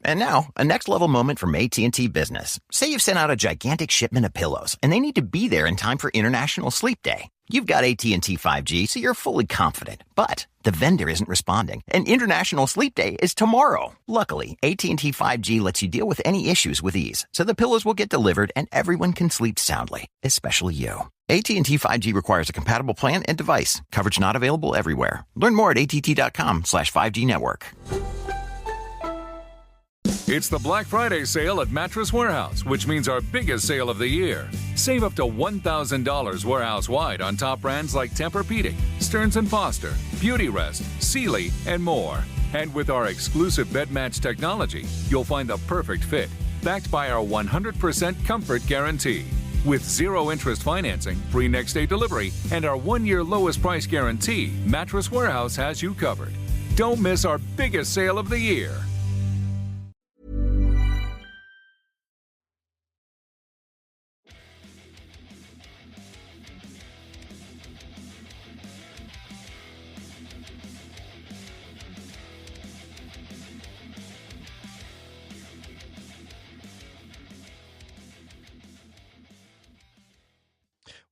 And now, a next-level moment from AT&T Business. Say you've sent out a gigantic shipment of pillows, and they need to be there in time for International Sleep Day. You've got AT&T 5G, so you're fully confident. But the vendor isn't responding, and International Sleep Day is tomorrow. Luckily, AT&T 5G lets you deal with any issues with ease, so the pillows will get delivered and everyone can sleep soundly, especially you. AT&T 5G requires a compatible plan and device. Coverage not available everywhere. Learn more at att.com/5G network. It's the Black Friday sale at Mattress Warehouse, which means our biggest sale of the year. Save up to $1,000 warehouse-wide on top brands like Tempur-Pedic, Stearns & Foster, Beautyrest, Sealy, and more. And with our exclusive bed match technology, you'll find the perfect fit, backed by our 100% comfort guarantee. With zero interest financing, free next-day delivery, and our 1-year lowest price guarantee, Mattress Warehouse has you covered. Don't miss our biggest sale of the year.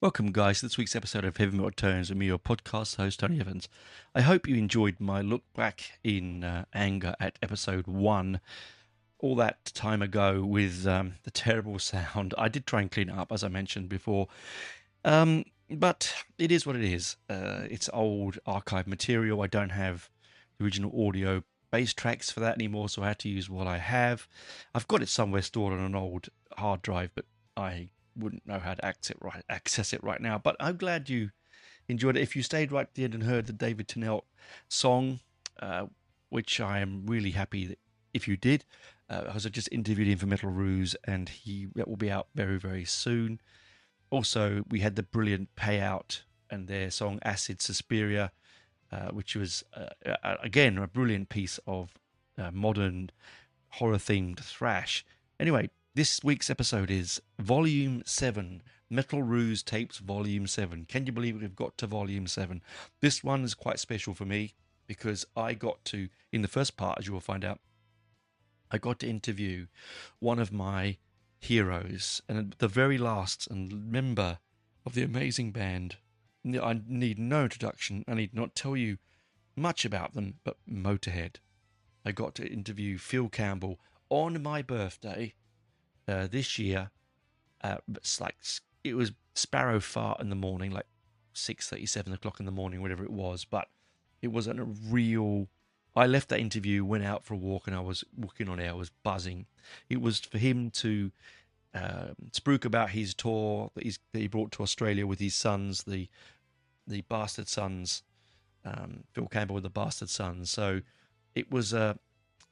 Welcome, guys, to this week's episode of Heavy Metal Tones with me, your podcast host, Tony Evans. I hope you enjoyed my look back in anger at episode 1 all that time ago with the terrible sound. I did try and clean it up, as I mentioned before, but it is what it is. It's old archive material. I don't have the original audio bass tracks for that anymore, so I had to use what I have. I've got it somewhere stored on an old hard drive, but I wouldn't know how to access it right now. But I'm glad you enjoyed it. If you stayed right at the end and heard the David Tennant song, which I am really happy that if you did, because I just interviewed him for Metal Roos, and that will be out very, very soon. Also, we had the brilliant Payout and their song Acid Suspiria, which was, again, a brilliant piece of modern horror-themed thrash. Anyway, this week's episode is Volume 7, Metal Roos Tapes Volume 7. Can you believe we've got to Volume 7? This one is quite special for me because I got to, in the first part, as you will find out, I got to interview one of my heroes, and the very last member of the amazing band. I need no introduction. I need not tell you much about them, but Motorhead. I got to interview Phil Campbell on my birthday this year. It was sparrow fart in the morning, like 6:30, 7 o'clock in the morning, whatever it was. But it wasn't a real. I left that interview, went out for a walk, and I was walking on air. I was buzzing. It was for him to spruik about his tour that he brought to Australia with his sons, the Bastard Sons, Phil Campbell with the Bastard Sons. So it was a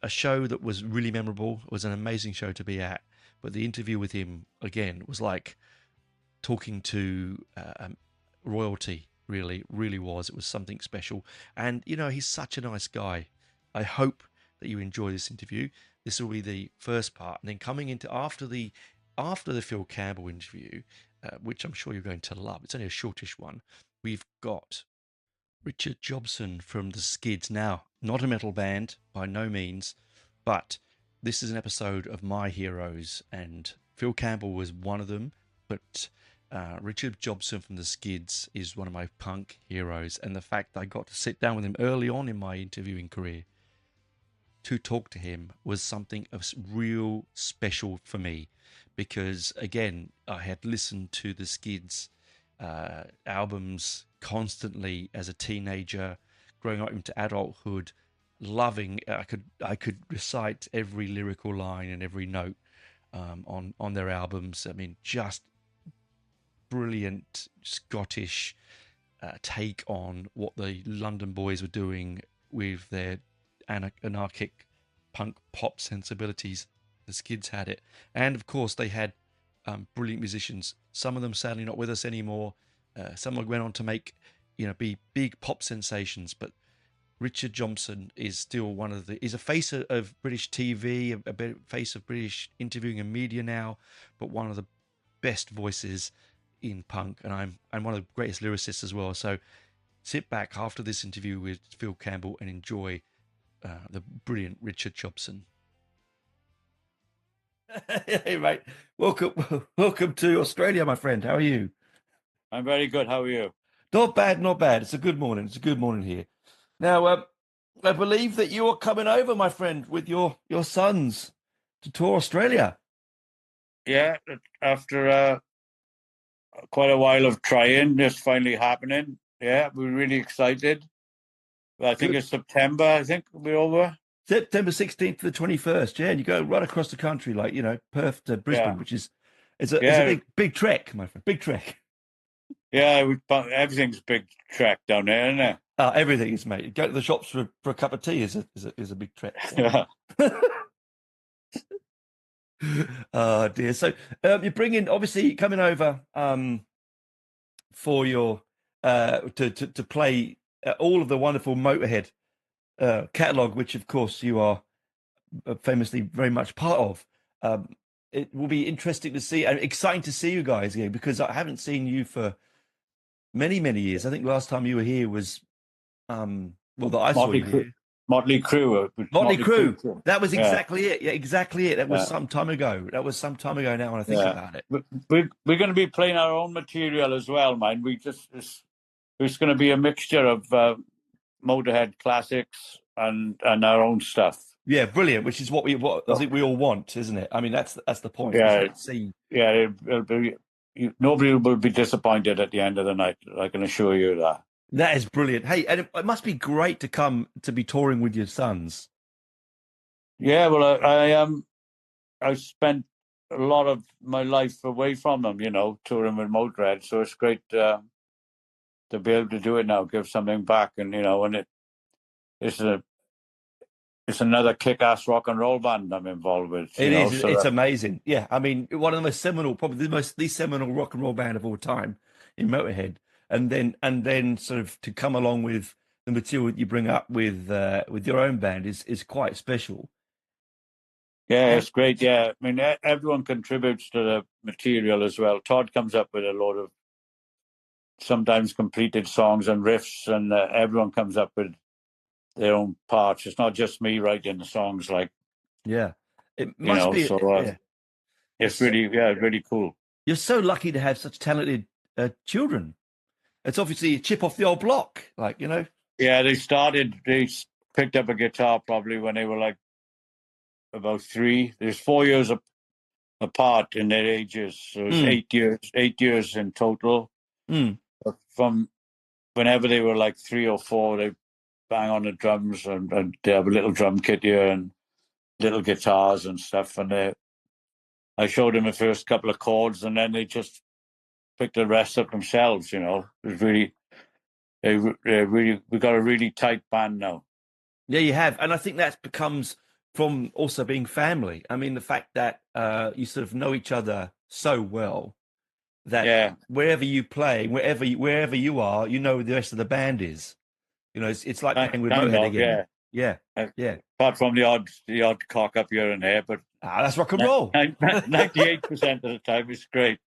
show that was really memorable. It was an amazing show to be at. But the interview with him, again, was like talking to royalty, really, really was. It was something special. And, he's such a nice guy. I hope that you enjoy this interview. This will be the first part. And then coming into after the Phil Campbell interview, which I'm sure you're going to love. It's only a shortish one. We've got Richard Jobson from the Skids. Now, not a metal band, by no means, but this is an episode of my heroes, and Phil Campbell was one of them, but Richard Jobson from the Skids is one of my punk heroes, and the fact that I got to sit down with him early on in my interviewing career to talk to him was something of real special for me, because, again, I had listened to the Skids albums constantly as a teenager, growing up into adulthood, loving. I could recite every lyrical line and every note on their albums. I mean, just brilliant Scottish take on what the London boys were doing with their anarchic punk pop sensibilities. The Skids had it, and of course they had brilliant musicians. Some of them sadly not with us anymore. Some went on to make, be big pop sensations, but Richard Jobson is still is a face of British TV, a face of British interviewing and media now, but one of the best voices in punk, and I'm one of the greatest lyricists as well. So sit back after this interview with Phil Campbell and enjoy the brilliant Richard Jobson. Hey, mate. Welcome to Australia, my friend. How are you? I'm very good. How are you? Not bad, not bad. It's a good morning. It's a good morning here. Now, I believe that you are coming over, my friend, with your sons to tour Australia. Yeah, after quite a while of trying, it's finally happening. Yeah, we're really excited. I think Good. it's September. I think we're over. September 16th to the 21st. Yeah, and you go right across the country, like, Perth to Yeah, Brisbane, which is a yeah, big trek, my friend. Big trek. yeah. Everything's a big trek down there, isn't Everything is, mate. Go to the shops for a cup of tea is a big trek. it? Oh dear. So you're bringing obviously coming over for your to play all of the wonderful Motorhead catalog, which of course you are famously very much part of. It will be interesting to see and exciting to see you guys here because I haven't seen you for many years. I think last time you were here was well that I saw Motley you Crue. here. Motley Crue. Motley Motley Crue. Crue. That was Yeah, exactly it. Yeah, exactly it. That was yeah, some time ago. That was some time ago now when I think yeah. about it. We're going to be playing our own material as well, man. It's going to be a mixture of Motorhead classics and our own stuff. Yeah, brilliant. Which is what I So, think we all want, isn't it? I mean, that's the point. Is yeah, to see. yeah. It'll be, nobody will be disappointed at the end of the night. I can assure you that. That is brilliant. Hey, and it must be great to come to be touring with your sons. Yeah, well, I spent a lot of my life away from them, touring with Motorhead. So it's great to be able to do it now, give something back, and it's a it's another kick-ass rock and roll band I'm involved with, It is. So It's amazing. Yeah, I mean, one of the most seminal, probably the seminal rock and roll band of all time in Motorhead, and then sort of to come along with the material that you bring up with your own band is quite special. yeah, And it's great. Yeah, I mean, everyone contributes to the material as well. Todd comes up with a lot of sometimes completed songs and riffs, and everyone comes up with their own parts. It's not just me writing the songs, like yeah, it must be. So Yeah, it's it's really cool. you're so lucky to have such talented children. It's obviously a chip off the old block, like. Yeah, they picked up a guitar probably when they were like about 3. There's 4 years apart in their ages, so it's Mm, 8 years in total. mm. But from whenever they were like 3 or 4, they bang on the drums and they have a little drum kit here and little guitars and stuff. And I showed them the first couple of chords, and then they just picked the rest up themselves. It was really, we got a really tight band now. Yeah, you have, and I think that becomes from also being family. I mean, the fact that you sort of know each other so well that Yeah, wherever you play, wherever you are, you know who the rest of the band is. It's like playing with kind Motorhead of, again. yeah. Yeah, Uh, yeah. Apart from the odd cock up here and there, but That's rock and roll. 98% of the time it's great.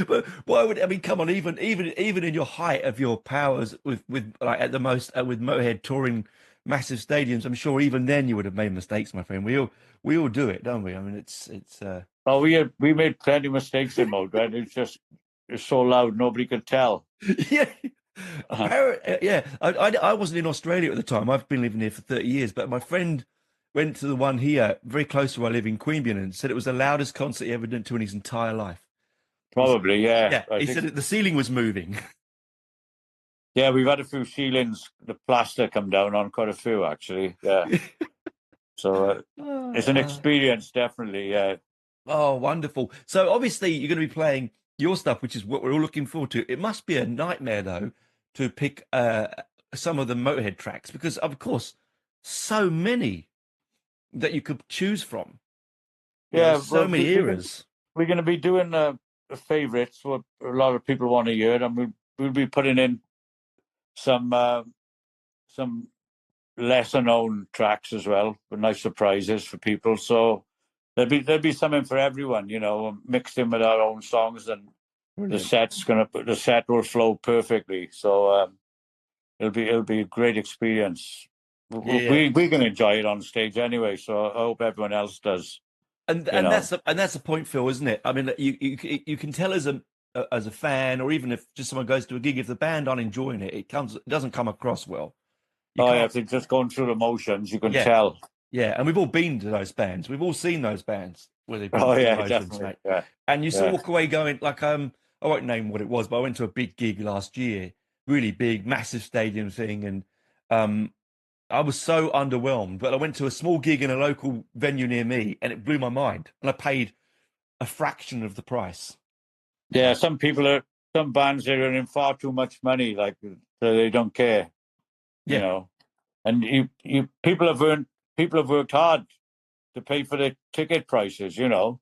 But why would I mean? Come on, even in your height of your powers with like at the most with Motorhead touring massive stadiums, I'm sure even then you would have made mistakes, my friend. We all do it, don't we? I mean, it's. Oh, we made plenty of mistakes in mode, right? It's so loud nobody could tell. Yeah. Uh, Yeah, I wasn't in Australia at the time. I've been living here for 30 years, but my friend went to the one here, very close to where I live in Queanbeyan, and said it was the loudest concert he ever been to in his entire life. Probably, yeah. Yeah, he said that the ceiling was moving. Yeah, we've had a few ceilings, the plaster come down on quite a few actually. Yeah, so it's an Ah, experience, definitely. Yeah, oh, wonderful. So obviously you're going to be playing your stuff, which is what we're all looking forward to. It must be a nightmare though to pick some of the Motorhead tracks because, of course, so many that you could choose from. yeah. So Well, many eras. we're going to be doing favorites, what a lot of people want to hear, and we'll be putting in some lesser known tracks as well, with nice surprises for people. So there'll be something for everyone, mixed in with our own songs, and Brilliant. the set will flow perfectly. So it'll be a great experience. Yeah, yeah. We're going to enjoy it on stage anyway, so I hope everyone else does. And you know. that's the point, Phil, isn't it? I mean, you can tell as a fan, or even if just someone goes to a gig, if the band aren't enjoying it, it doesn't come across well. You Oh, yeah, can't. if they're just going through the motions, you can Yeah, tell. yeah, and we've all been to those bands. We've all seen those bands where they've gone Oh, through the yeah, motions, definitely. mate. Yeah, And you still yeah. walk away going like I won't name what it was, but I went to a big gig last year, really big, massive stadium thing, and um I was so underwhelmed. But I went to a small gig in a local venue near me, and it blew my mind. And I paid a fraction of the price. Yeah, some bands are earning far too much money, like, so they don't care, you Yeah, know. And people have worked hard to pay for the ticket prices, you know.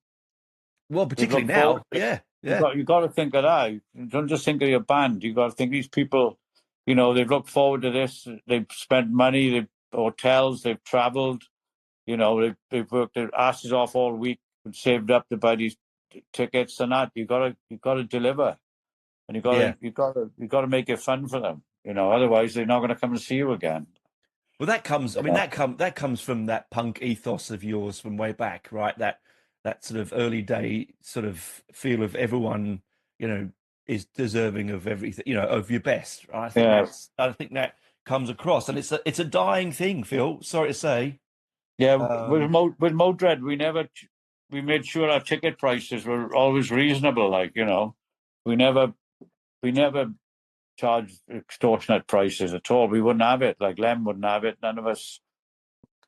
well, They've particularly looked forward now. to it. Yeah, yeah, You got to think of that. You don't just think of your band. You got to think these people, you know, they've looked forward to this. They've spent money, they've hotels, they've travelled. You know, they've worked their asses off all week and saved up to buy these tickets and that. You gotta deliver, and yeah. you gotta make it fun for them. You know, otherwise they're not going to come and see you again. Well, that comes. I You mean, know? that comes from that punk ethos of yours from way back, right? That sort of early day sort of feel of everyone, you know, is deserving of everything, you know, of your best. Right? Yeah, I think that comes across, and it's a dying thing, Phil. Sorry to say. yeah. Um, With Modred, we made sure our ticket prices were always reasonable. Like, you know, we never we never charged extortionate prices at all. We wouldn't have it. Like Lem wouldn't have it. None of us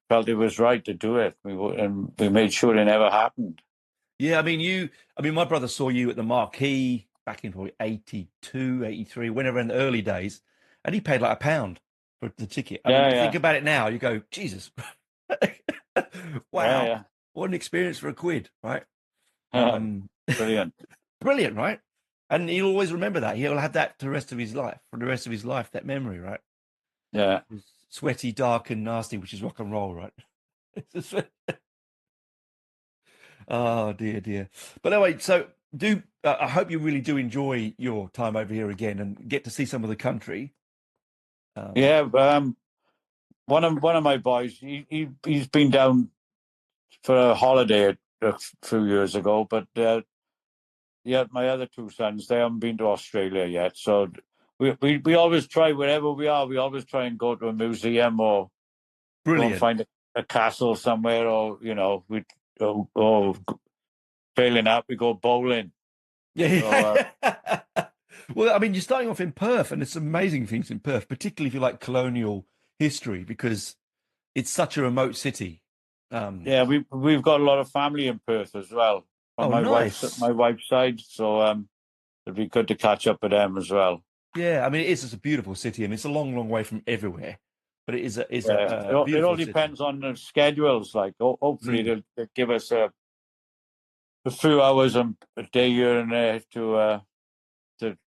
felt it was right to do it. And we made sure it never happened. yeah, I mean, my brother saw you at the Marquee back in probably 82, 83, whenever in the early days, and he paid like £1 for the ticket. I mean, Yeah, you think yeah, about it now, you go, Jesus, wow, yeah, what an experience for £1, right? yeah. Um, Brilliant. brilliant, right? And he'll always remember that. He'll have that for the rest of his life, that memory, right? Yeah. It's sweaty, dark, and nasty, which is rock and roll, right? Oh dear, dear. But anyway, so I hope you really do enjoy your time over here again and get to see some of the country. Um, Yeah. One of my boys, he's been down for a holiday a few years ago, but yeah, my other two sons, they haven't been to Australia yet. So we always try, wherever we are, we always try and go to a museum or go and brilliant. find a castle somewhere, or, you know, or failing that, we go bowling. So Yeah. Well, I mean, you're starting off in Perth, and it's amazing things in Perth, particularly if you like colonial history, because it's such a remote city. yeah, we've got a lot of family in Perth as well on Oh, nice. my wife's side. So it'd be good to catch up with them as well. Yeah, I mean, it is just a beautiful city. I mean, it's a long, long way from everywhere, but it's Yeah, a it all beautiful city. depends on the schedules. Like, hopefully Mm. they'll give us a few hours a day here and there to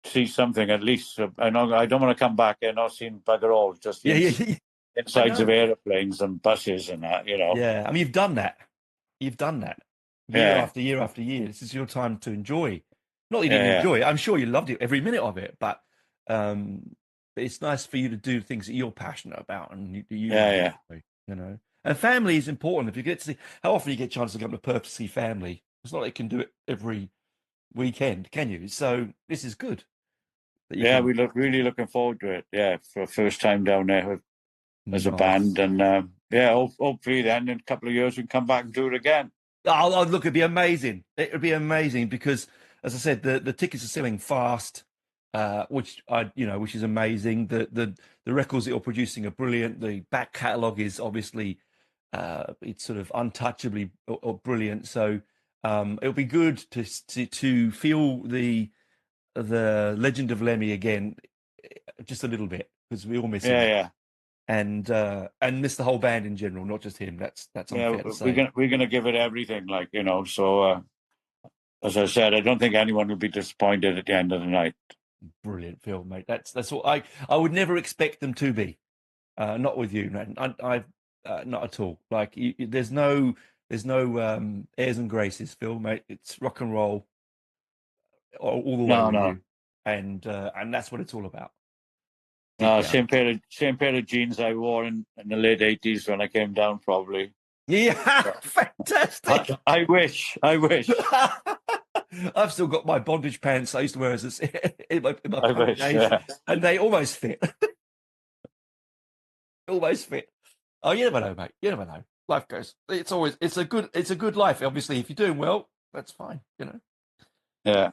see something at least. I know I don't want to come back and not seeing bugger all, just the Yeah, yeah, yeah. I insides of know. airplanes and buses and that. You know. Yeah, I mean, you've done that. You've done that year Yeah, after year after year. This is your time to enjoy. Not that you didn't yeah, enjoy it. I'm sure you loved it every minute of it, um, but it's nice for you to do things that you're passionate about and you yeah, really yeah, enjoy, you know. And family is important. If you get to see how often you get a chance to come to Perth to see family, it's not like you can do it every weekend, can you? So this is good that you yeah. can. We really looking forward to it. Yeah, for a first time down there as a band, Nice. and yeah, hopefully then in a couple of years we can come back and do it again. Oh, look, it'd be amazing. It would be amazing because, as I said, the tickets are selling fast, which is amazing. The records that you're producing are brilliant. The back catalogue is obviously, it's sort of untouchably or brilliant. So, it'll be good to feel the legend of Lemmy again, just a little bit because we all miss Yeah, him yeah. and miss the whole band in general, not just him. That's Yeah, unfair to say. we're gonna give it everything, like, you know. So as I said, I don't think anyone will be disappointed at the end of the night. Brilliant film, mate. That's what I would never expect them to be. Not with you, man. I not at all. Like there's no airs and graces, Phil, mate. It's rock and roll all the way No, with no, you, and that's what it's all about. Deep no. down. Same pair of jeans I wore in the late '80s when I came down, probably. Yeah, fantastic. I wish. I've still got my bondage pants I used to wear as in my I punk wish. days, Yeah. and they almost fit. Almost fit. Oh, you never know, mate. You never know. Life goes. It's a good life. Obviously, if you're doing well, that's fine. Yeah.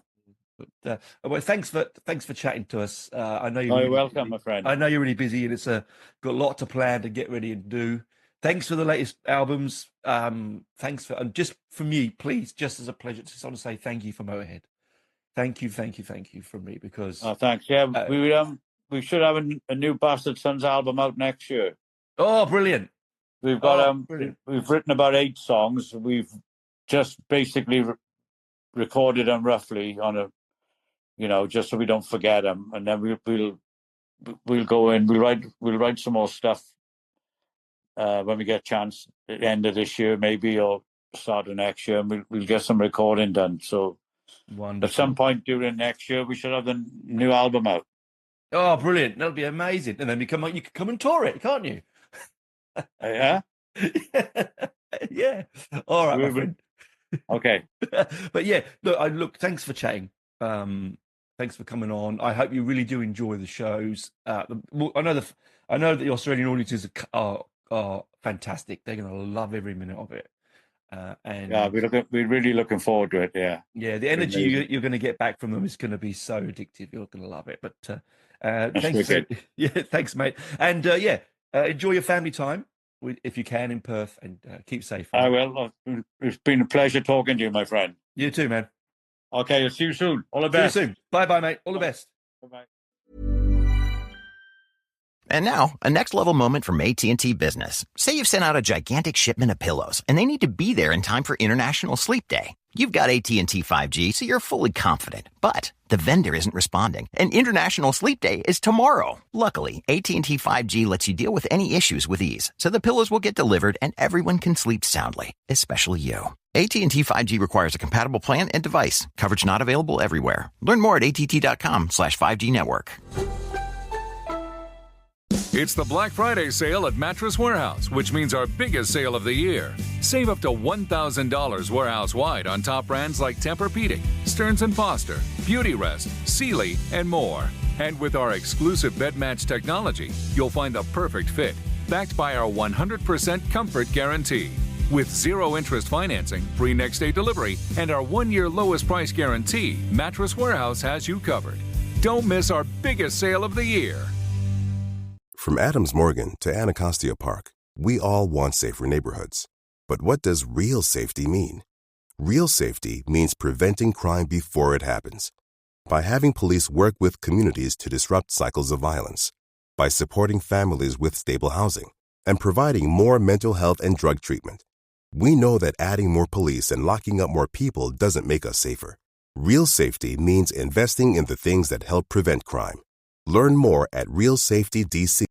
But well, thanks for chatting to us. I know You're welcome, my friend. I know you're really busy, and it's got a lot to plan to get ready and do. Thanks for the latest albums. Thanks for, and just for me, please, just as a pleasure, just want to say thank you for Motorhead. Thank you from me, because Oh, thanks. Yeah, we should have a new Bastard Sons album out next year. oh, brilliant. We've got Brilliant. we've written about 8 songs. We've just basically recorded them roughly on a, just so we don't forget them, and then we'll go in. We'll write some more stuff when we get a chance at the end of this year, maybe, or start of next year, and we'll get some recording done. So Wonderful. at some point during next year, we should have the new album out. Oh, brilliant. That'll be amazing. And then you can come and tour it, can't you? Yeah. Yeah. All right, my friend. Okay. But yeah, look, thanks for chatting. Thanks for coming on. I hope you really do enjoy the shows. I know that the Australian audiences are fantastic. They're going to love every minute of it. And yeah, we're really looking forward to it. Yeah. Yeah, the energy you're going to get back from them is going to be so addictive. You're going to love it. But thanks, yeah, thanks, mate. And enjoy your family time if you can in Perth, and keep safe. I will. It's been a pleasure talking to you, my friend. You too, man. Okay, I'll see you soon. All the best. See you soon. Bye, mate. All the best. Bye-bye. And now, a next-level moment from AT&T Business. Say you've sent out a gigantic shipment of pillows, and they need to be there in time for International Sleep Day. You've got AT&T 5G, so you're fully confident. But the vendor isn't responding, and International Sleep Day is tomorrow. Luckily, AT&T 5G lets you deal with any issues with ease, so the pillows will get delivered and everyone can sleep soundly, especially you. AT&T 5G requires a compatible plan and device. Coverage not available everywhere. Learn more at att.com/5G network. It's the Black Friday sale at Mattress Warehouse, which means our biggest sale of the year. Save up to $1,000 warehouse-wide on top brands like Tempur-Pedic, Stearns & Foster, Beautyrest, Sealy, and more. And with our exclusive bed match technology, you'll find the perfect fit, backed by our 100% comfort guarantee. With zero interest financing, free next-day delivery, and our 1-year lowest price guarantee, Mattress Warehouse has you covered. Don't miss our biggest sale of the year. From Adams Morgan to Anacostia Park, we all want safer neighborhoods. But what does real safety mean? Real safety means preventing crime before it happens. By having police work with communities to disrupt cycles of violence. By supporting families with stable housing. And providing more mental health and drug treatment. We know that adding more police and locking up more people doesn't make us safer. Real safety means investing in the things that help prevent crime. Learn more at RealSafetyDC.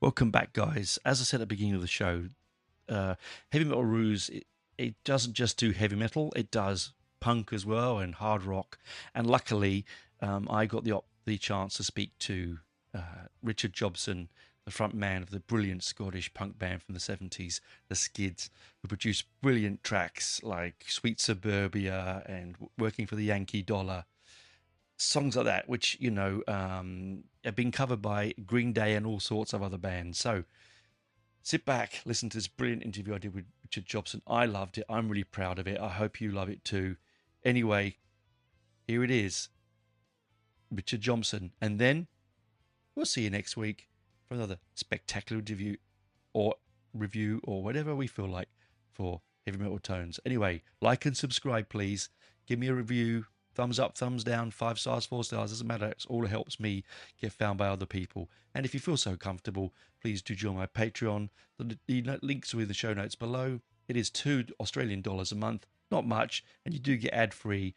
Welcome back, guys. As I said at the beginning of the show, Heavy Metal Roos, it doesn't just do heavy metal, it does punk as well and hard rock. And luckily, I got the chance to speak to Richard Jobson, the front man of the brilliant Scottish punk band from the 70s, the Skids, who produced brilliant tracks like Sweet Suburbia and Working for the Yankee Dollar. Songs like that, which, have been covered by Green Day and all sorts of other bands. So sit back, listen to this brilliant interview I did with Richard Jobson. I loved it. I'm really proud of it. I hope you love it too. Anyway, here it is. Richard Jobson. And then we'll see you next week for another spectacular review or whatever we feel like for Heavy Metal Tones. Anyway, like and subscribe, please. Give me a review. Thumbs up, thumbs down, 5 stars, 4 stars, doesn't matter. It's all helps me get found by other people. And if you feel so comfortable, please do join my Patreon. The links are in the show notes below. It is $2 Australian a month, not much, and you do get ad-free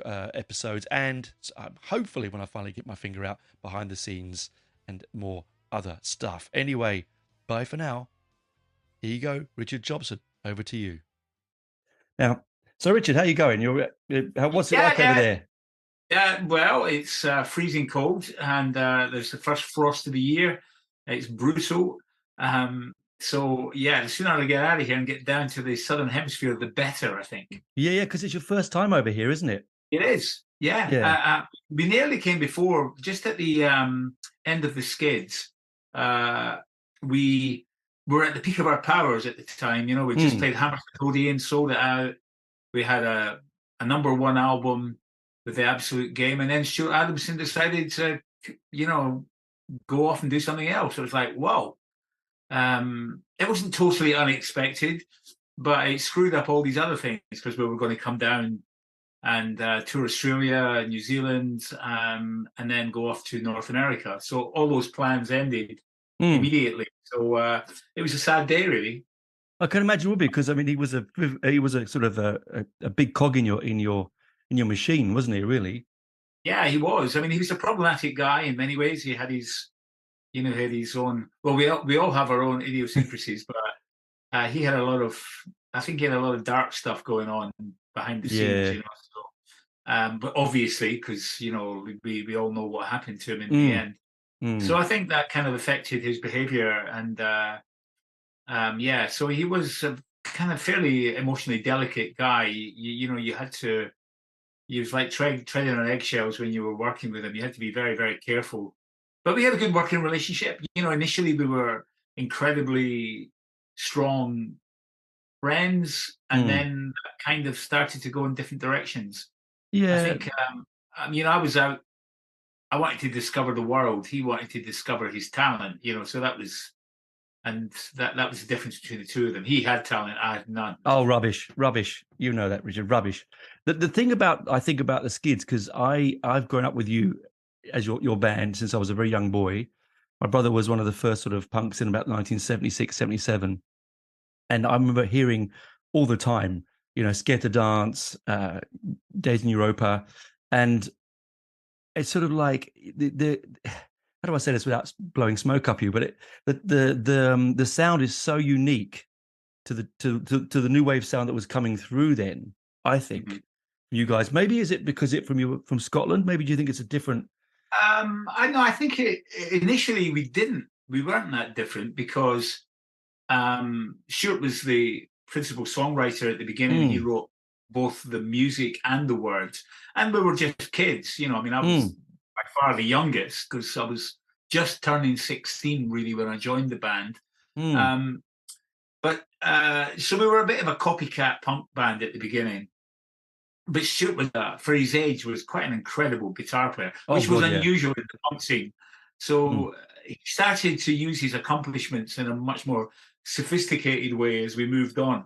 episodes. And hopefully, when I finally get my finger out behind the scenes, and more other stuff. Anyway, bye for now. Here you go, Richard Jobson. Over to you. Now, so Richard, how you going? What's it like over there? Well, it's freezing cold, and there's the first frost of the year. It's brutal. So, the sooner I get out of here and get down to the southern hemisphere, the better, I think. Yeah, because it's your first time over here, isn't it? It is, yeah. We nearly came before, just at the end of the Skids. We were at the peak of our powers at the time. We just played Hammer Cody, sold it out. We had a number one album with The Absolute Game, and then Stuart Adamson decided to, go off and do something else. It was like, whoa. It wasn't totally unexpected, but it screwed up all these other things because we were going to come down and tour Australia, New Zealand, and then go off to North America. So all those plans ended immediately. So it was a sad day, really. I can imagine it would be, because I mean he was a sort of a big cog in your machine, wasn't he? Really? Yeah, he was. I mean, he was a problematic guy in many ways. He had his, had his own. Well, we all have our own idiosyncrasies, but he had a lot of. I think he had a lot of dark stuff going on behind the scenes. So, but obviously, because we all know what happened to him in the end. So I think that kind of affected his behaviour, and so he was a kind of fairly emotionally delicate guy. You had to. He was like treading on eggshells when you were working with him. You had to be very, very careful. But we had a good working relationship. Initially we were incredibly strong friends, and then that kind of started to go in different directions. Yeah. I think, I was out. I wanted to discover the world. He wanted to discover his talent, so that was... And that was the difference between the two of them. He had talent, I had none. Oh, rubbish. You know that, Richard. Rubbish. The thing I think about the Skids, because I've grown up with you as your band since I was a very young boy. My brother was one of the first sort of punks in about 1976, 77. And I remember hearing all the time, Scared to Dance, Days in Europa. And it's sort of like how do I say this without blowing smoke up you? But the sound is so unique to the new wave sound that was coming through then. I think you guys, maybe is it because from Scotland? Maybe do you think it's a different? I know. I think initially we weren't that different because Stuart was the principal songwriter at the beginning. He wrote both the music and the words, and we were just kids. I mean, I was by far the youngest because I was just turning 16 really when I joined the band. But so we were a bit of a copycat punk band at the beginning. But Stuart was, for his age, was quite an incredible guitar player, which was unusual in the punk scene. So he started to use his accomplishments in a much more sophisticated way as we moved on.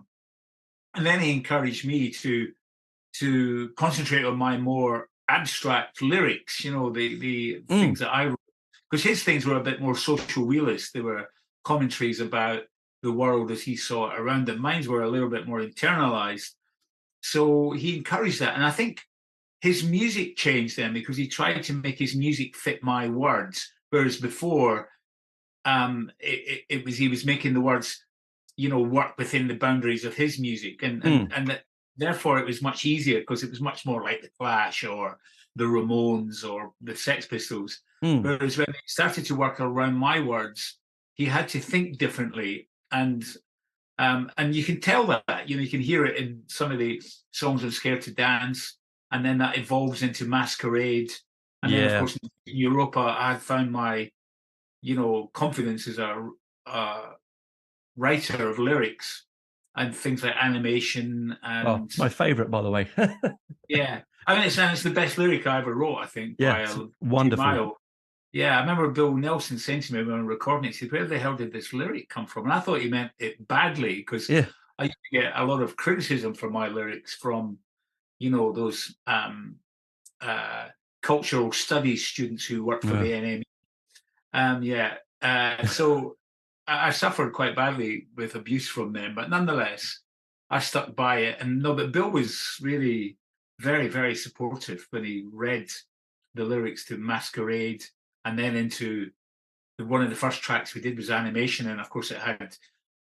And then he encouraged me to concentrate on my more abstract lyrics, the things that I wrote. Because his things were a bit more social realist. They were commentaries about the world as he saw it around him. Mine were a little bit more internalized. So he encouraged that. And I think his music changed then because he tried to make his music fit my words. Whereas before, he was making the words, work within the boundaries of his music. And therefore it was much easier because it was much more like the Clash or the Ramones or the Sex Pistols. Whereas when he started to work around my words, he had to think differently. And you can tell that, you can hear it in some of the songs of Scared to Dance, and then that evolves into Masquerade. And then, of course, in Europa, I found my, confidence as a writer of lyrics and things like Animation. And my favourite, by the way. Yeah. I mean, it's the best lyric I ever wrote, I think. Yeah, by wonderful. mile. Yeah, I remember Bill Nelson saying to me when we were recording it, he said, where the hell did this lyric come from? And I thought he meant it badly because I used to get a lot of criticism for my lyrics from, those cultural studies students who work for the NME. So I suffered quite badly with abuse from them, but nonetheless, I stuck by it. But Bill was really very, very supportive when he read the lyrics to Masquerade and then into one of the first tracks we did was animation, and of course it had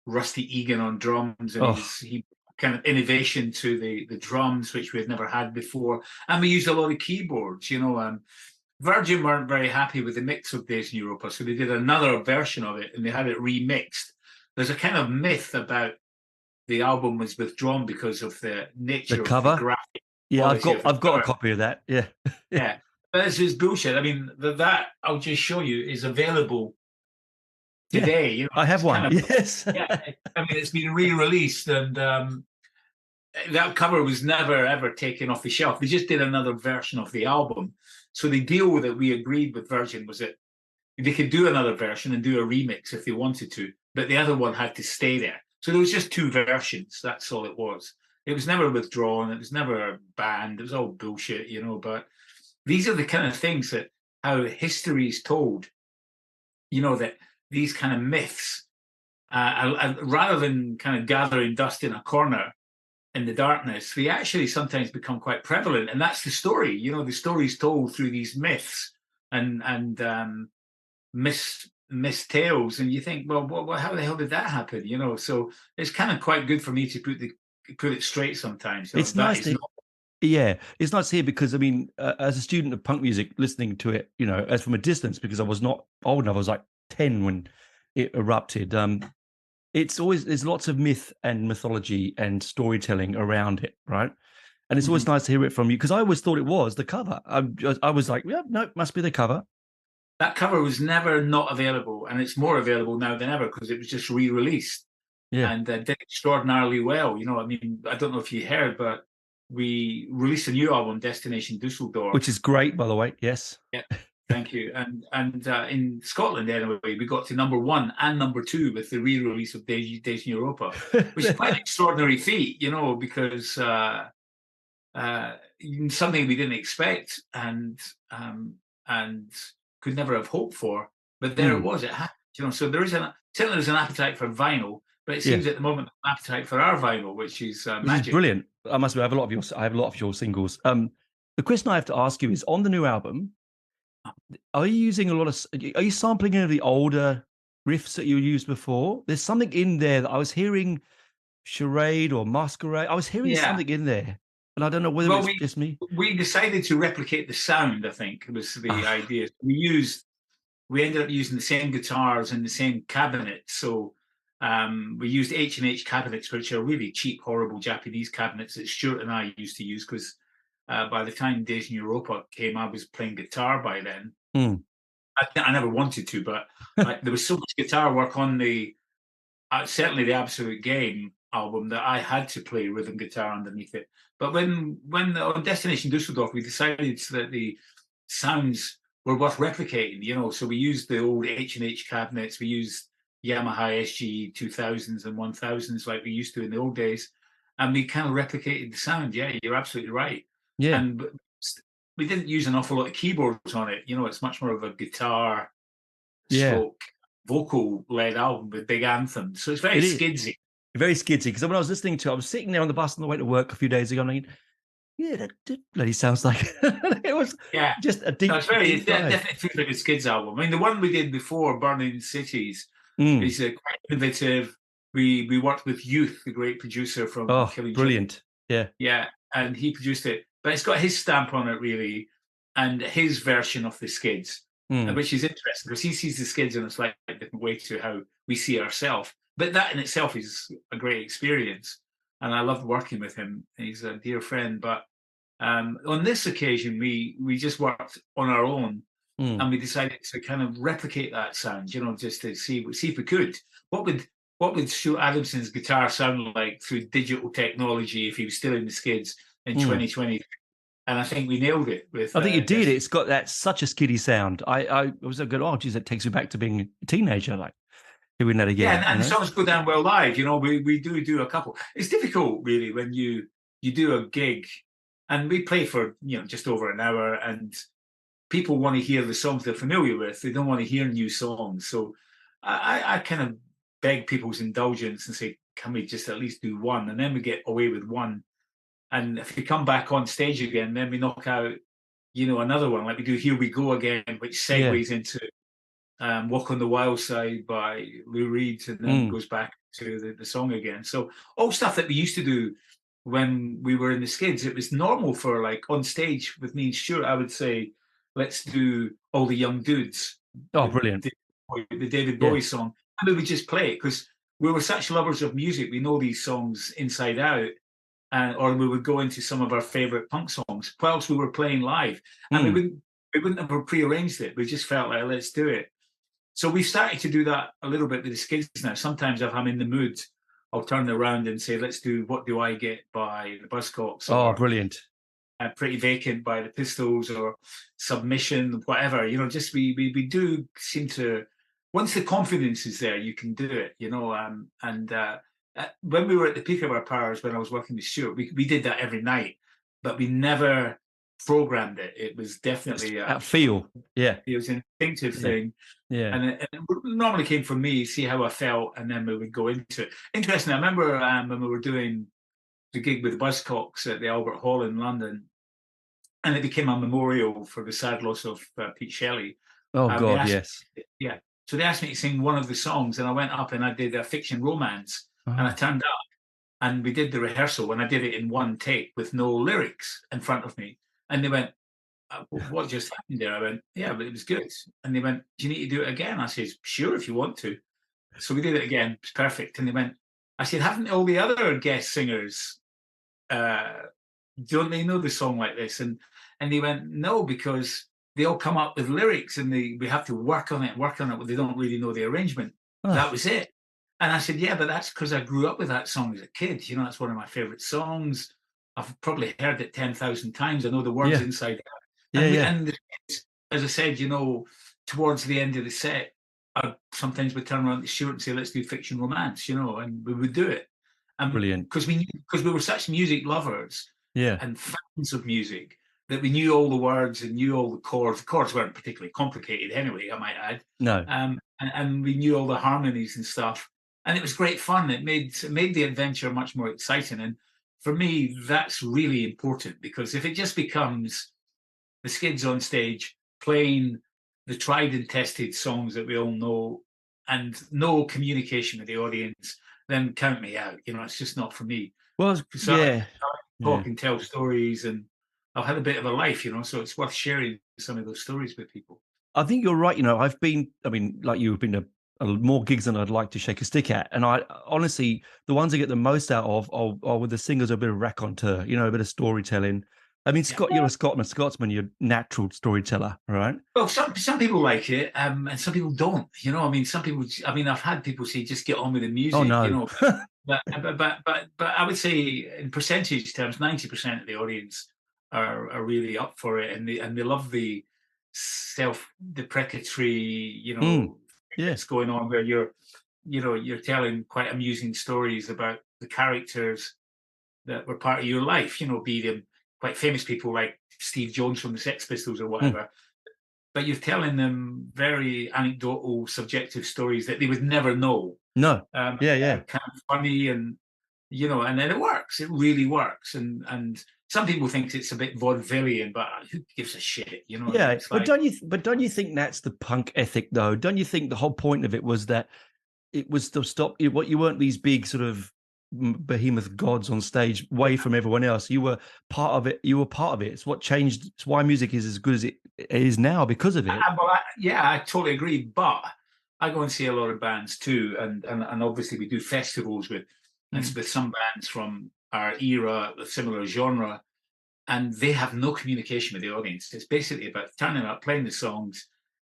Rusty Egan on drums, and he kind of innovation to the drums, which we had never had before, and we used a lot of keyboards. Virgin weren't very happy with the mix of Days in Europa, so they did another version of it, and they had it remixed. There's a kind of myth about the album was withdrawn because of the nature of the graphic. Yeah, I've got a copy of that. Yeah, yeah. But this is bullshit. I mean, that I'll just show you is available today. Yeah, I have one. Yes. Yeah, I mean, it's been re-released, and that cover was never ever taken off the shelf. They just did another version of the album. So the deal that we agreed with Virgin was that they could do another version and do a remix if they wanted to, but the other one had to stay there. So there was just two versions. That's all it was. It was never withdrawn. It was never banned. It was all bullshit, But these are the kind of things that how history is told. That these kind of myths, rather than kind of gathering dust in a corner in the darkness, they actually sometimes become quite prevalent, and that's the story. The story's told through these myths and myth tales, and you think, well, how the hell did that happen? So it's kind of quite good for me to put it straight sometimes. It's nice to. Yeah, it's nice to hear because, I mean, as a student of punk music, listening to it, as from a distance, because I was not old enough, I was like 10 when it erupted. There's lots of myth and mythology and storytelling around it, right? And it's always nice to hear it from you, because I always thought it was the cover. I was like, yeah, no, it must be the cover. That cover was never not available, and it's more available now than ever because it was just re-released. Yeah. And did extraordinarily well. I mean, I don't know if you heard, but we released a new album, Destination Dusseldorf, which is great, by the way. Yes. Yeah. Thank you. And in Scotland, anyway, we got to number 1 and number 2 with the re-release of Days in Europa, which is quite an extraordinary feat, because something we didn't expect and could never have hoped for. But there it was. It happened. So certainly there's an appetite for vinyl, but it seems at the moment an appetite for our vinyl, which is magic. Which is brilliant. I must have a lot of your singles. The question I have to ask you is, on the new album, are you using are you sampling any of the older riffs that you used before? There's something in there that I was hearing, Charade or Masquerade. I was hearing something in there, and I don't know whether it's just me. We decided to replicate the sound, I think, was the idea. We ended up using the same guitars and the same cabinets. So we used H&H cabinets, which are really cheap, horrible Japanese cabinets that Stuart and I used to use because by the time Days in Europa came, I was playing guitar by then. I never wanted to, but there was so much guitar work on certainly the Absolute Game album that I had to play rhythm guitar underneath it. But when on Destination Dusseldorf, we decided that the sounds were worth replicating, so we used the old H&H cabinets, we used Yamaha SG 2000s and 1000s like we used to in the old days, and we kind of replicated the sound. Yeah, you're absolutely right. Yeah. And we didn't use an awful lot of keyboards on it. It's much more of a guitar stroke vocal-led album with big anthems. So it's very skidsy. Very skidsy, because when I was listening to it, I was sitting there on the bus on the way to work a few days ago, and I'm thinking, that bloody sounds like it was just a deep. It's definitely feels like a Skids album. I mean, the one we did before, Burning Cities, is quite innovative. We worked with Youth, the great producer from Killing brilliant. Joke. Yeah, and he produced it, but it's got his stamp on it really, and his version of the Skids, which is interesting because he sees the Skids in a slightly different way to how we see ourselves. But that in itself is a great experience, and I loved working with him. He's a dear friend. But on this occasion, we just worked on our own, and we decided to kind of replicate that sound, just to see if we could. What would Stuart Adamson's guitar sound like through digital technology if he was still in the Skids in 2020? And I think we nailed it. I think you did. It's got such a skiddy geez, that takes me back to being a teenager, like. Doing that again. Yeah, and songs go down well live. We do a couple. It's difficult, really, when you do a gig, and we play for just over an hour, and people want to hear the songs they're familiar with. They don't want to hear new songs. So I kind of beg people's indulgence and say, can we just at least do one? And then we get away with one. And if we come back on stage again, then we knock out, another one, like we do Here We Go Again, which segues into Walk on the Wild Side by Lou Reed, and then goes back to the song again. So all stuff that we used to do when we were in the Skids. It was normal for, like, on stage with me and Stuart, I would say, let's do All the Young Dudes. Oh, brilliant. The David Bowie song. And we would just play it because we were such lovers of music. We know these songs inside out. Or we would go into some of our favourite punk songs whilst we were playing live. And we wouldn't have prearranged it. We just felt like, let's do it. So we started to do that a little bit with the Skids now. Sometimes if I'm in the mood, I'll turn around and say, let's do What Do I Get by the Buzzcocks. Oh, brilliant. Pretty Vacant by the Pistols, or Submission, whatever. You know, just we do seem to, once the confidence is there, you can do it, you know. When we were at the peak of our powers, when I was working with Stuart, we did that every night, but we never programmed it. It was definitely a feel. Yeah. It was an instinctive thing. Yeah. And it normally came from me, see how I felt, and then we would go into it. Interesting, I remember when we were doing the gig with the Buzzcocks at the Albert Hall in London, and it became a memorial for the sad loss of Pete Shelley. Oh, God, yes. Yeah. So they asked me to sing one of the songs, and I went up and I did a fiction romance, and I turned up, and we did the rehearsal, and I did it in one take with no lyrics in front of me. And they went, what just happened there? I went, yeah, but it was good. And they went, do you need to do it again? I said, sure, if you want to. So we did it again. It was perfect. And they went, I said, haven't all the other guest singers, don't they know the song like this? And they went, no, because they all come up with lyrics and we have to work on it, but they don't really know the arrangement. That was it. And I said, yeah, but that's because I grew up with that song as a kid. You know, that's one of my favorite songs. I've probably heard it 10,000 times. I know the words inside out. And as I said, you know, towards the end of the set, I sometimes would turn around to Stuart and say, let's do fiction romance, you know, and we would do it. Brilliant. Because we were such music lovers and fans of music that we knew all the words and knew all the chords. The chords weren't particularly complicated anyway, I might add. No. And we knew all the harmonies and stuff. And it was great fun. It made the adventure much more exciting. And for me, that's really important, because if it just becomes the Skids on stage playing the tried and tested songs that we all know and no communication with the audience, then count me out. You know, it's just not for me. Well, I talk and tell stories, and I've had a bit of a life, you know, so it's worth sharing some of those stories with people. I think you're right. You know, like you've been to more gigs than I'd like to shake a stick at. And I honestly, the ones I get the most out of are with the singers, a bit of raconteur, you know, a bit of storytelling. I mean, Scott, you're a Scotsman, you're a natural storyteller, right? Well, some people like it, and some people don't. You know, I mean, I've had people say, just get on with the music. Oh, no. You know, but I would say in percentage terms, 90% of the audience are really up for it, and they love the self-deprecatory, you know, that's going on where you're telling quite amusing stories about the characters that were part of your life. You know, be them quite famous people like Steve Jones from the Sex Pistols or whatever, but you're telling them very anecdotal, subjective stories that they would never know. No, kind of funny, and you know, and then it works. It really works, and some people think it's a bit vaudevillian, but who gives a shit, you know? Yeah, but don't you think that's the punk ethic, though? Don't you think the whole point of it was that it was to stop you? What, you weren't these big sort of behemoth gods on stage, away from everyone else. You were part of it. It's what changed. It's why music is as good as it is now, because of it. I totally agree. But I go and see a lot of bands too, and obviously we do festivals with some bands from our era, a similar genre, and they have no communication with the audience. It's basically about turning up, playing the songs,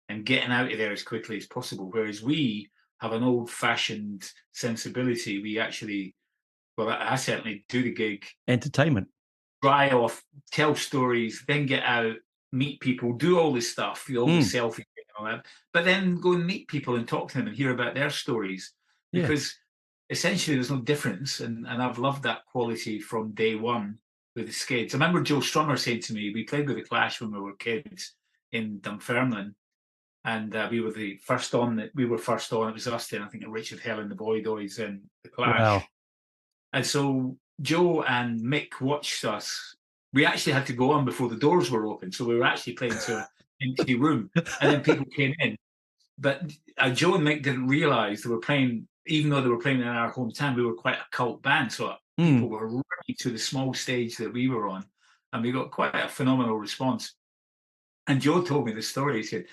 and getting out of there as quickly as possible. Whereas we have an old-fashioned sensibility. We actually, well, I certainly do the gig. Entertainment. Dry off, tell stories, then get out, meet people, do all this stuff, all the selfie and all that, but then go and meet people and talk to them and hear about their stories. Because essentially there's no difference. And I've loved that quality from day one with the Skids. I remember Joe Strummer saying to me, we played with the Clash when we were kids in Dunfermline. And we were first on. It was us then, I think, Richard Hell and the Boydoys and the Clash. Wow. And so Joe and Mick watched us. We actually had to go on before the doors were open. So we were actually playing to an empty room. And then people came in. But Joe and Mick didn't realise they were playing, even though they were playing in our hometown, we were quite a cult band. So people were running to the small stage that we were on, and we got quite a phenomenal response. And Joe told me the story. He said,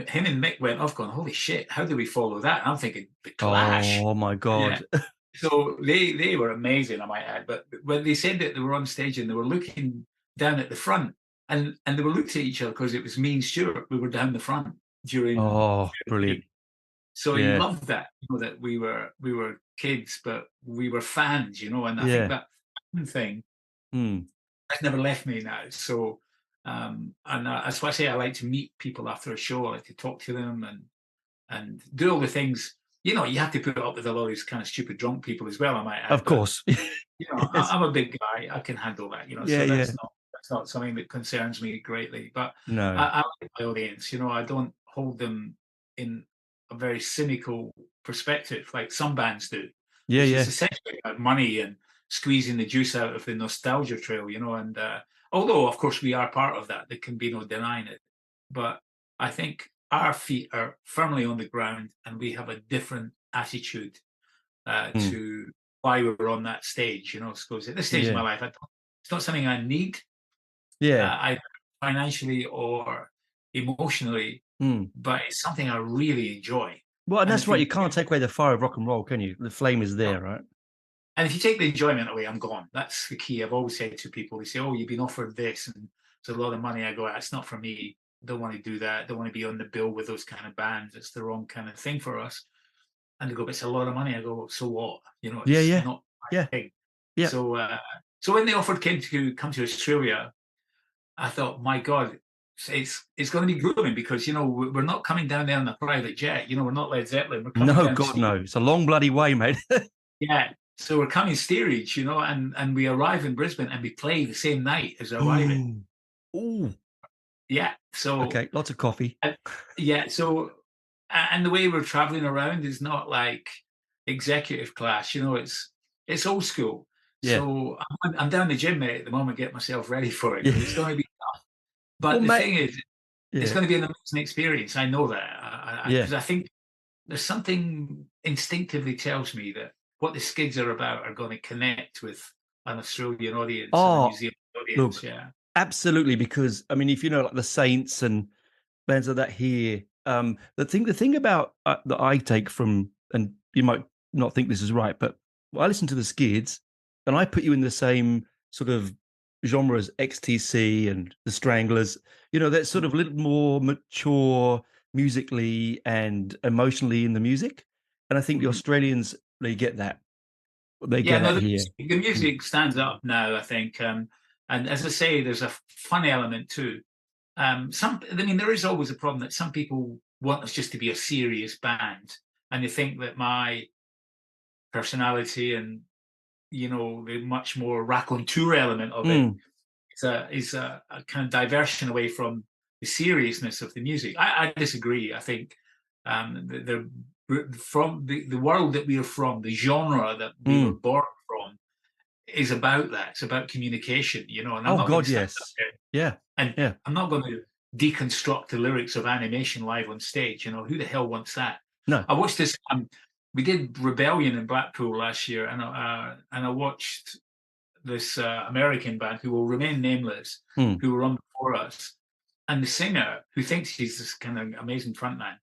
him and Mick went off going, holy shit, how do we follow that? And I'm thinking, the Clash. Oh, my God. Yeah. So they were amazing, I might add. But when they said that they were on stage and they were looking down at the front, and they were looking at each other because it was me and Stuart. We were down the front during. Oh, brilliant! So he loved that, that we were kids, but we were fans, and I think that thing has never left me now. So, and that's why I say I like to meet people after a show. I like to talk to them and do all the things. You have to put up with a lot of these kind of stupid drunk people as well, I might add. Of course. I'm a big guy. I can handle that, so that's not something that concerns me greatly. But no, I like my audience, I don't hold them in a very cynical perspective like some bands do. It's essentially about money and squeezing the juice out of the nostalgia trail, and although, of course, we are part of that, there can be no denying it. But I think our feet are firmly on the ground and we have a different attitude to why we're on that stage, Because at this stage of my life, it's not something I need, either financially or emotionally, but it's something I really enjoy. Well, and that's right. You can't take away the fire of rock and roll, can you? The flame is there, right? And if you take the enjoyment away, I'm gone. That's the key. I've always said to people, they say, oh, you've been offered this and it's a lot of money. I go, that's not for me. Don't want to do that. Don't want to be on the bill with those kind of bands. It's the wrong kind of thing for us. And they go, but it's a lot of money. I go, so what? It's not my thing. Yeah. So when they offered Kim to come to Australia, I thought, my God, it's going to be grueling because, we're not coming down there on a private jet. We're not Led Zeppelin. We're coming no, God, no. It's a long bloody way, mate. Yeah. So we're coming steerage, and we arrive in Brisbane and we play the same night as arriving. Ooh. Yeah. So okay, lots of coffee. So and the way we're traveling around is not like executive class, it's old school. Yeah. So I'm down the gym, mate, at the moment, get myself ready for it. It's going to be tough. But the thing is, it's going to be an amazing experience. I know that. Because I think there's something instinctively tells me that what the Skids are about are going to connect with an Australian audience and a New Zealand audience. Look, absolutely, because if you know, like the Saints and bands like that here, the thing about that I take from, and you might not think this is right, but I listen to the Skids, and I put you in the same sort of genre as XTC and the Stranglers. That's sort of a little more mature musically and emotionally in the music, and I think the Australians, they get that. They get it here. The music stands up now, I think, and as I say, there's a fun element too. There is always a problem that some people want us just to be a serious band, and they think that my personality and the much more raconteur element of it is a kind of diversion away from the seriousness of the music. I disagree. I think from the world that we are from, the genre that we were born from, is about that. It's about communication, And I'm not yes, I'm not going to deconstruct the lyrics of Animation live on stage. Who the hell wants that? No. I watched this. We did Rebellion in Blackpool last year, and I watched this American band who will remain nameless, who were on before us, and the singer, who thinks he's this kind of amazing frontman,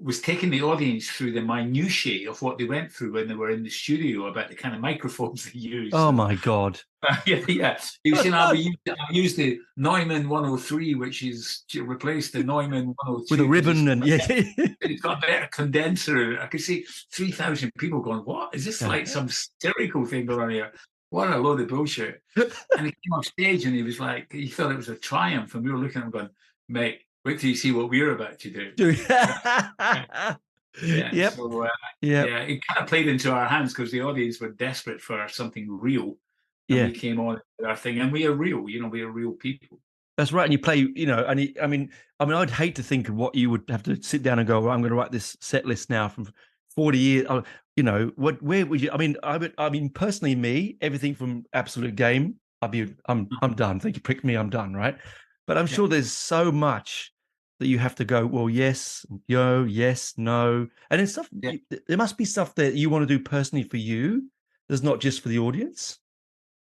was taking the audience through the minutiae of what they went through when they were in the studio about the kind of microphones they used. Oh my God! Yeah. He was saying, I've used the Neumann 103, which is to replace the Neumann 102 with a ribbon, and it's got a better condenser. I could see 3,000 people going, "What is this? Like some satirical thing going on here? What a load of bullshit!" And he came off stage and he was like, he felt it was a triumph, and we were looking at him going, "Mate, wait till you see what we're about to do." Yep. So, it kind of played into our hands because the audience were desperate for something real. And we came on with our thing, and we are real. We are real people. That's right. And you play, and I'd hate to think of what you would have to sit down and go, well, I'm going to write this set list now from 40 years. Where would you? Personally, me, everything from Absolute Game, I'm done. Thank you, prick me, I'm done. Right. But I'm sure there's so much that you have to go, well, yes, yo, yes, no. And then stuff, Yeah. there must be stuff that you want to do personally for you. There's not just for the audience.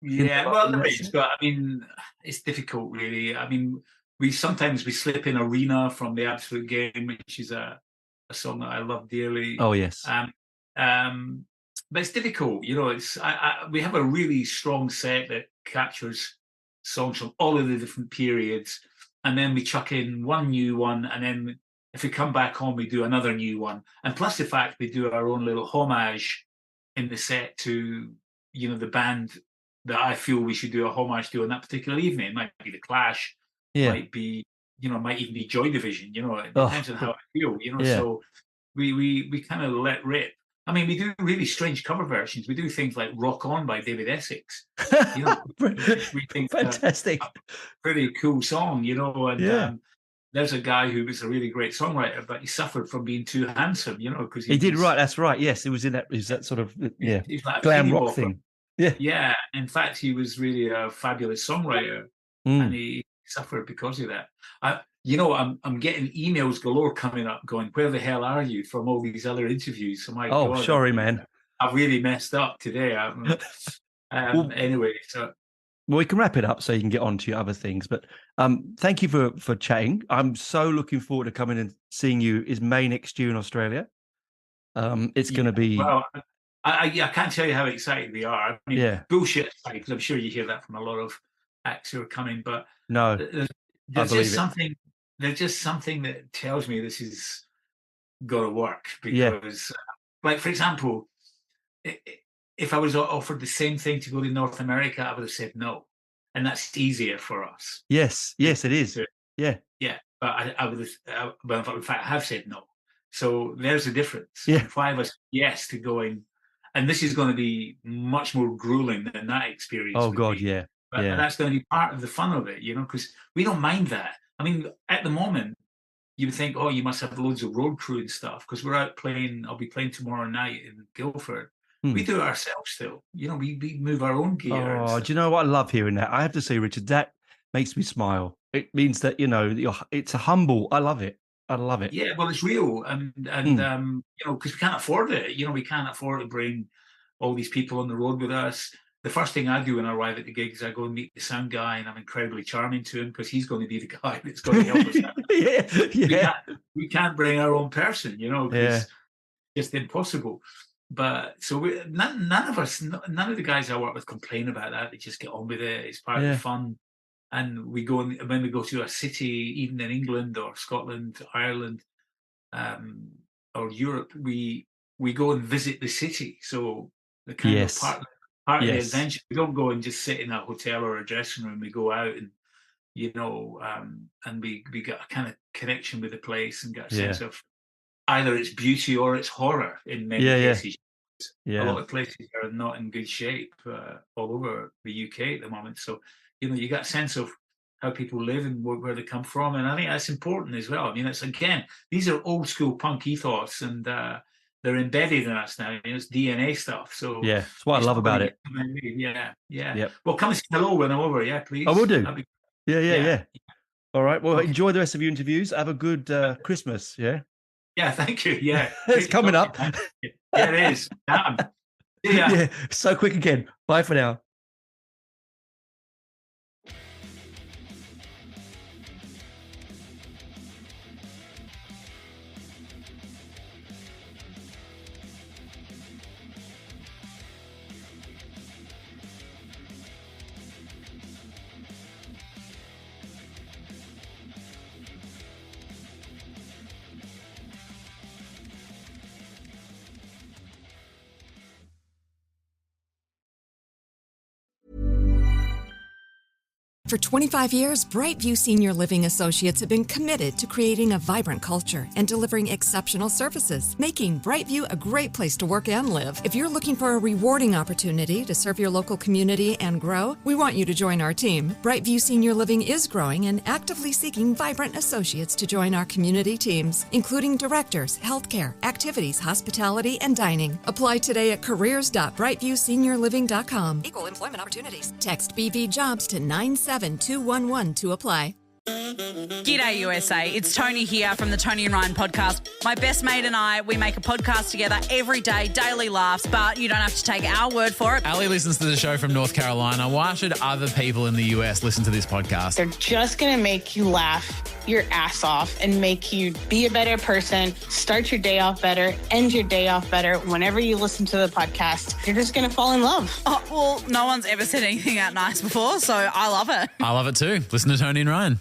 Yeah, well, In there that is, sense? but I mean, it's difficult, really. I mean, we slip in Arena from the Absolute Game, which is a song that I love dearly. Oh, yes. Um, but it's difficult, you know. We have a really strong set that captures songs from all of the different periods, and then we chuck in one new one, and then if we come back on, we do another new one, and plus the fact we do our own little homage in the set to, you know, the band that I feel we should do a homage to on that particular evening. It might be The Clash, Yeah. might be, you know, might even be Joy Division. You know, it Oh, depends on how I feel. You know, yeah. so we kind of let rip. I mean, we do really strange cover versions. We do things like "Rock On" by David Essex. You know, we think Fantastic. a pretty cool song. You know, and Yeah. there's a guy who was a really great songwriter, but he suffered from being too handsome. You know, because He did, right. That's right. Yes, it was in that. Is that sort of he's like a glam teeny rock bopper. thing? Yeah. Yeah, in fact, he was really a fabulous songwriter, and he suffered because of that. You know, I'm getting emails galore coming up, going, "Where the hell are you?" from all these other interviews. So my Oh, God, sorry, man. I've really messed up today. Anyway, so well, we can wrap it up so you can get on to your other things. But thank you for chatting. I'm so looking forward to coming and seeing you. Is May next year in Australia? It's going to be. Well, I can't tell you how excited we are. I mean, Yeah. bullshit aside, because I'm sure you hear that from a lot of acts who are coming. But No, there's just something. There's just something that tells me this is got to work. Because, like for example, if I was offered the same thing to go to North America, I would have said no, and that's easier for us. Yes, it is. Yeah, but I would have. Well, in fact, I have said no. So there's a difference. Yeah. And 5 of us yes to going, and this is going to be much more grueling than that experience. Oh God, be. yeah. But that's going to be part of the fun of it, you know, because we don't mind that. I mean, at the moment, you would think, oh, you must have loads of road crew and stuff because we're out playing. I'll be playing tomorrow night in Guildford. We do it ourselves still. You know, we move our own gear. Oh, do you know what? I love hearing that. I have to say, Richard, that makes me smile. It means that, you know, it's a humble. I love it. I love it. Yeah, well, it's real, and you know, because we can't afford it. You know, we can't afford to bring all these people on the road with us. The first thing I do when I arrive at the gig is I go and meet the sound guy, and I'm incredibly charming to him because he's going to be the guy that's going to help us. We can't bring our own person, you know, because it's just impossible. But so none of the guys I work with complain about that. They just get on with it. It's part of the fun. And we go when we go to a city, even in England or Scotland, Ireland, or Europe, we go and visit the city. So the kind of part of the adventure. We don't go and just sit in a hotel or a dressing room. We go out and, you know, and we get a kind of connection with the place and get a sense of either its beauty or its horror in many cases. A lot of places are not in good shape all over the UK at the moment. So, you know, you get a sense of how people live and where they come from. And I think that's important as well. I mean, it's again, these are old school punk ethos and they're embedded in us now. You know, it's DNA stuff. So it's what I love about it. Yeah. Yep. Well, come and say hello when I'm over. Yeah, please. I will do. Yeah. All right. Well, enjoy the rest of your interviews. Have a good Christmas. Yeah. Yeah, thank you. Yeah. It's coming up. Yeah, it is. Damn. Yeah. So quick again. Bye for now. For 25 years, Brightview Senior Living Associates have been committed to creating a vibrant culture and delivering exceptional services, making Brightview a great place to work and live. If you're looking for a rewarding opportunity to serve your local community and grow, we want you to join our team. Brightview Senior Living is growing and actively seeking vibrant associates to join our community teams, including directors, healthcare, activities, hospitality, and dining. Apply today at careers.brightviewseniorliving.com. Equal employment opportunities. Text BV Jobs to 97211 to apply. G'day USA, it's Tony here from the Tony and Ryan podcast. My best mate and I, we make a podcast together every day, daily laughs, but you don't have to take our word for it. Ali listens to the show from North Carolina. Why should other people in the US listen to this podcast? They're just going to make you laugh your ass off and make you be a better person, start your day off better, end your day off better. Whenever you listen to the podcast, you're just going to fall in love. Oh, well, no one's ever said anything that nice before, so I love it. I love it too. Listen to Tony and Ryan.